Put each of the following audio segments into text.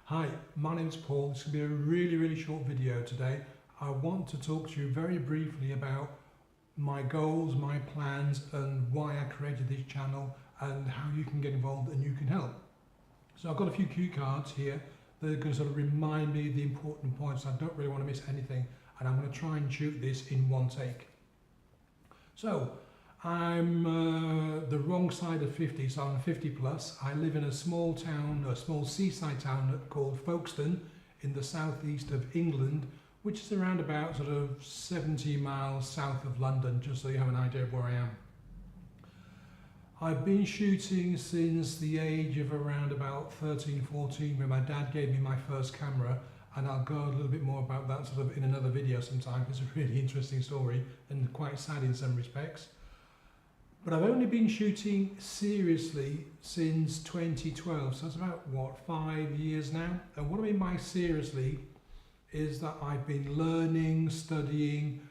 Hi, my name's Paul. This will be a really short video today. I want to talk to you very briefly about my goals, my plans, and why I created this channel and how you can get involved and you can help. So I've got a few cue cards here that are going to sort of remind me of the important points. I don't really want to miss anything, and I'm going to try and shoot this in one take. So I'm the wrong side of 50, so I'm 50 plus. I live in a small town, a small seaside town called Folkestone in the southeast of England, which is around about sort of 70 miles south of London, just so you have an idea of where I am. I've been shooting since the age of around about 13, 14, when my dad gave me my first camera, and I'll go a little bit more about that sort of in another video sometime. It's a really interesting story and quite sad in some respects. But I've only been shooting seriously since 2012, so that's about, what, 5 years now? And what I mean by seriously is that I've been learning, studying,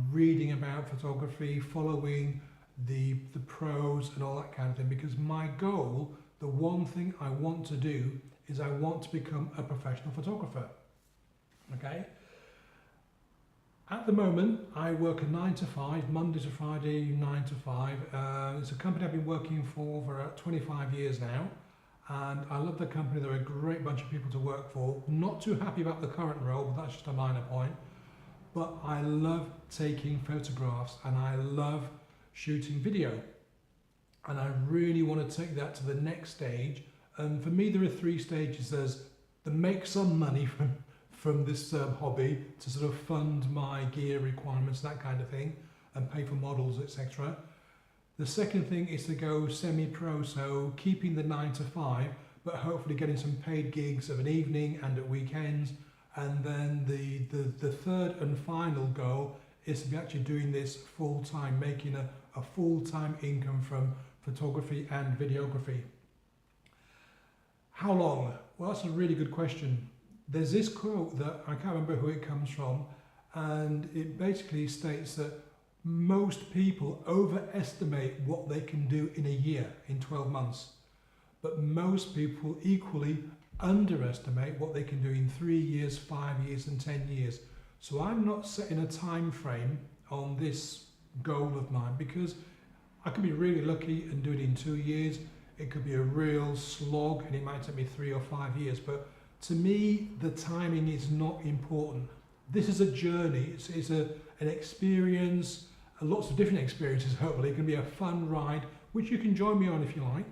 reading about photography, following the pros and all that kind of thing, because my goal, the one thing I want to do, is I want to become a professional photographer, okay? At the moment, I work a 9 to 5, Monday to Friday, 9 to 5. It's a company I've been working for 25 years now, and I love the company. They're a great bunch of people to work for. Not too happy about the current role, but that's just a minor point. But I love taking photographs, and I love shooting video. And I really want to take that to the next stage. And for me, there are 3 stages. There's the make some money from this hobby to sort of fund my gear requirements, that kind of thing, and pay for models, etc. The second thing is to go semi-pro, so keeping the 9 to 5, but hopefully getting some paid gigs of an evening and at weekends. And then the third and final goal is to be actually doing this full-time, making a full-time income from photography and videography. How long? Well, that's a really good question. There's this quote that I can't remember who it comes from, and it basically states that most people overestimate what they can do in a year, in 12 months. But most people equally underestimate what they can do in 3 years, 5 years and 10 years. So I'm not setting a time frame on this goal of mine, because I could be really lucky and do it in 2 years. It could be a real slog and it might take me 3 or 5 years. But to me, the timing is not important. This is a journey. It's an experience, lots of different experiences, hopefully. It can be a fun ride, which you can join me on if you like.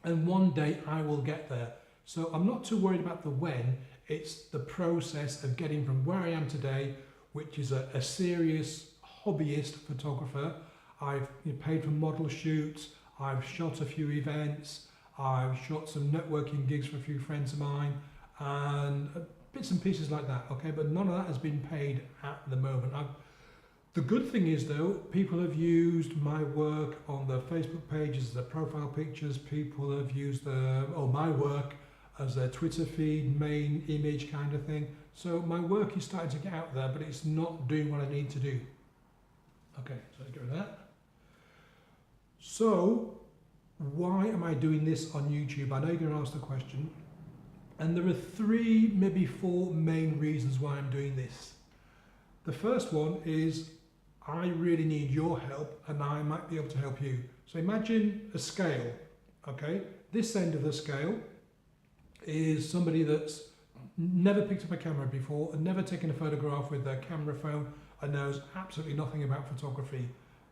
And one day I will get there. So I'm not too worried about the when. It's the process of getting from where I am today, which is a serious hobbyist photographer. I've paid for model shoots. I've shot a few events. I've shot some networking gigs for a few friends of mine, and bits and pieces like that, okay? But none of that has been paid at the moment. The good thing is, though, people have used my work on the Facebook pages, the profile pictures. People have used my work as their Twitter feed, main image kind of thing. So my work is starting to get out there, but it's not doing what I need to do. Okay, so let's get rid of that. So, why am I doing this on YouTube? I know you're going to ask the question. And there are 3, maybe 4 main reasons why I'm doing this. The first one is I really need your help, and I might be able to help you. So imagine a scale, okay? This end of the scale is somebody that's never picked up a camera before and never taken a photograph with their camera phone and knows absolutely nothing about photography.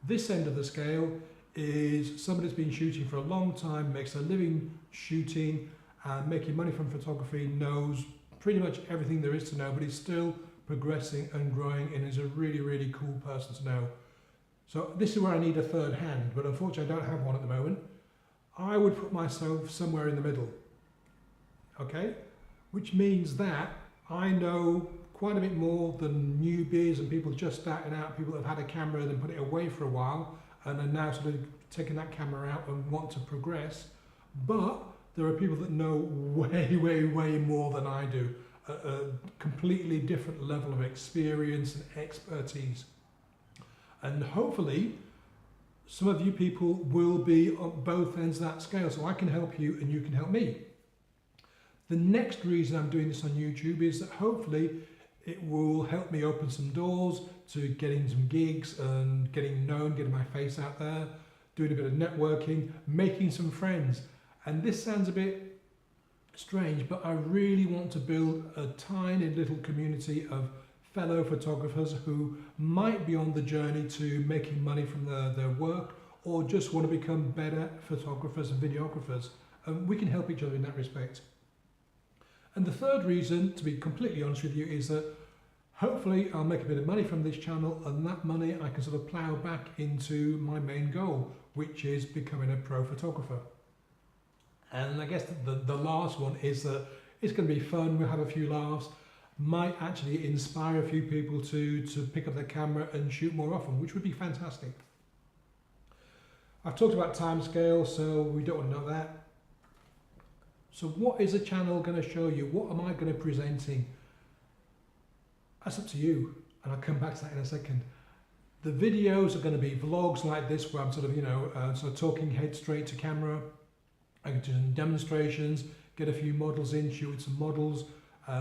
This end of the scale is somebody that's been shooting for a long time, makes a living shooting and making money from photography, knows pretty much everything there is to know, but is still progressing and growing and is a really cool person to know. So this is where I need a third hand, but unfortunately I don't have one at the moment. I would put myself somewhere in the middle, okay? Which means that I know quite a bit more than newbies and people just starting out, people that have had a camera and put it away for a while and are now sort of taking that camera out and want to progress. But there are people that know way more than I do, a completely different level of experience and expertise. And hopefully some of you people will be on both ends of that scale, so I can help you and you can help me. The next reason I'm doing this on YouTube is that hopefully it will help me open some doors to getting some gigs and getting known, getting my face out there, doing a bit of networking, making some friends. And this sounds a bit strange, but I really want to build a tiny little community of fellow photographers who might be on the journey to making money from their work, or just want to become better photographers and videographers. And we can help each other in that respect. And the third reason, to be completely honest with you, is that hopefully I'll make a bit of money from this channel, and that money I can sort of plough back into my main goal, which is becoming a pro photographer. And I guess the last one is that it's going to be fun, we'll have a few laughs, might actually inspire a few people to pick up their camera and shoot more often, which would be fantastic. I've talked about timescale, so we don't want to know that. So what is the channel going to show you? What am I going to be presenting? That's up to you, and I'll come back to that in a second. The videos are going to be vlogs like this, where I'm sort of, sort of talking head straight to camera. I can do some demonstrations, get a few models in, shoot with some models,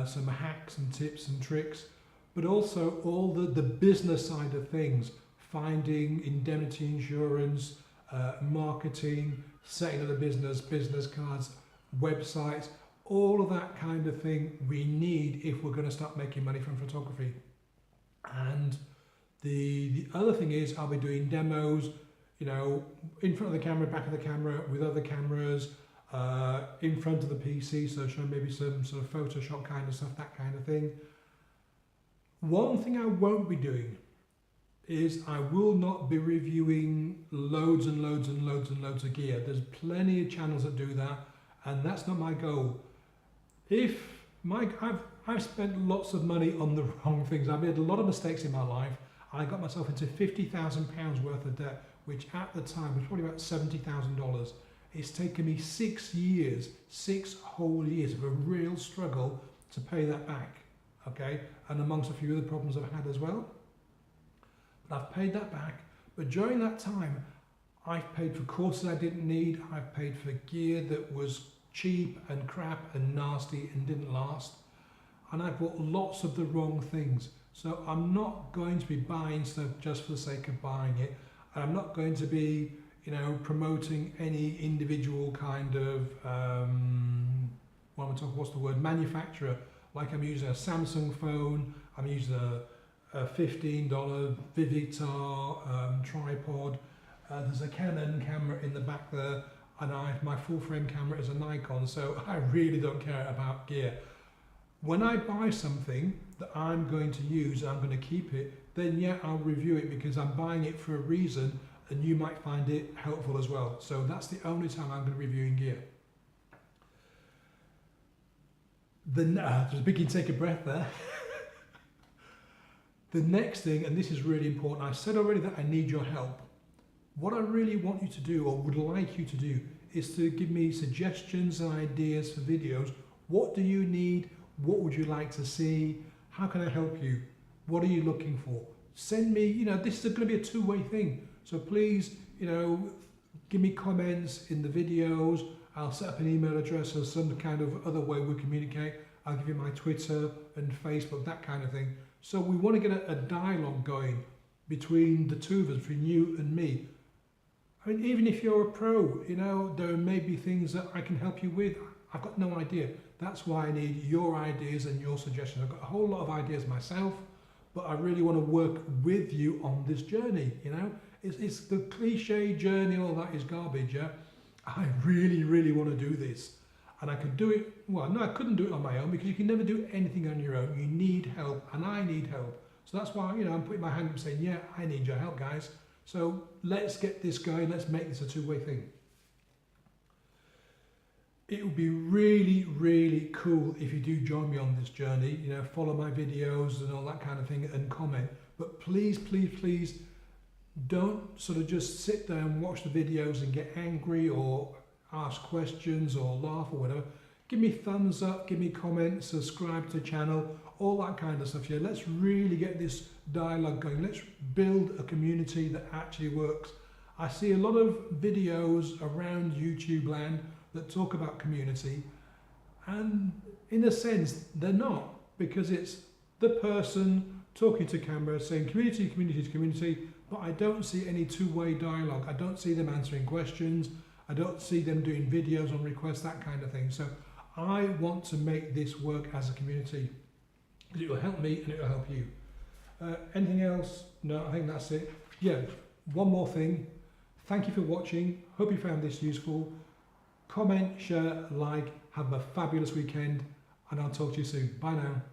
some hacks and tips and tricks, but also all the business side of things, finding indemnity insurance, marketing, setting up a business cards, websites, all of that kind of thing we need if we're going to start making money from photography. And the other thing is I'll be doing demos, you know, in front of the camera, back of the camera, with other cameras, in front of the PC, so showing maybe some sort of Photoshop kind of stuff, that kind of thing. One thing I won't be doing is I will not be reviewing loads and loads and loads and loads of gear. There's plenty of channels that do that, and that's not my goal. I've spent lots of money on the wrong things. I've made a lot of mistakes in my life. I got myself into £50,000 worth of debt, which at the time was probably about $70,000. It's taken me 6 years, 6 whole years of a real struggle to pay that back, okay? And amongst a few other problems I've had as well. But I've paid that back. But during that time, I've paid for courses I didn't need. I've paid for gear that was cheap and crap and nasty and didn't last. And I bought lots of the wrong things. So I'm not going to be buying stuff just for the sake of buying it. And I'm not going to be, you know, promoting any individual kind of, what's the word, manufacturer. Like I'm using a Samsung phone, I'm using a $15 Vivitar tripod. There's a Canon camera in the back there, and my full frame camera is a Nikon, so I really don't care about gear. When I buy something that I'm going to use and I'm going to keep it, then yeah, I'll review it because I'm buying it for a reason, and you might find it helpful as well. So that's the only time I'm going to be reviewing gear. There's a big intake of breath there. The next thing, and this is really important, I said already that I need your help. What I really want you to do, or would like you to do, is to give me suggestions and ideas for videos. What do you need? What would you like to see? How can I help you? What are you looking for? Send me, you know, this is going to be a two-way thing. So please, you know, give me comments in the videos. I'll set up an email address or some kind of other way we communicate. I'll give you my Twitter and Facebook, that kind of thing. So we want to get a dialogue going between the two of us, between you and me. I mean, even if you're a pro, you know, there may be things that I can help you with. I've got no idea. That's why I need your ideas and your suggestions. I've got a whole lot of ideas myself, but I really want to work with you on this journey, you know. It's the cliche journey, all that is garbage, yeah. I really, really want to do this. And I could do it, well, no, I couldn't do it on my own because you can never do anything on your own. You need help, and I need help. So that's why, you know, I'm putting my hand up saying, yeah, I need your help, guys. So let's get this going. Let's make this a two-way thing. It would be really, really cool if you do join me on this journey. You know, follow my videos and all that kind of thing and comment. But please, please, please don't sort of just sit there and watch the videos and get angry or ask questions or laugh or whatever. Give me thumbs up, give me comments, subscribe to the channel, all that kind of stuff. Yeah, let's really get this dialogue going. Let's build a community that actually works. I see a lot of videos around YouTube land that talk about community, And in a sense, they're not, because it's the person talking to camera saying community, community to community, but I don't see any two-way dialogue. I don't see them answering questions. I don't see them doing videos on request, that kind of thing. So I want to make this work as a community. It will help me and it will help you. Anything else? No, I think that's it. Yeah, one more thing. Thank you for watching. Hope you found this useful. Comment, share, like. Have a fabulous weekend, and I'll talk to you soon. Bye now.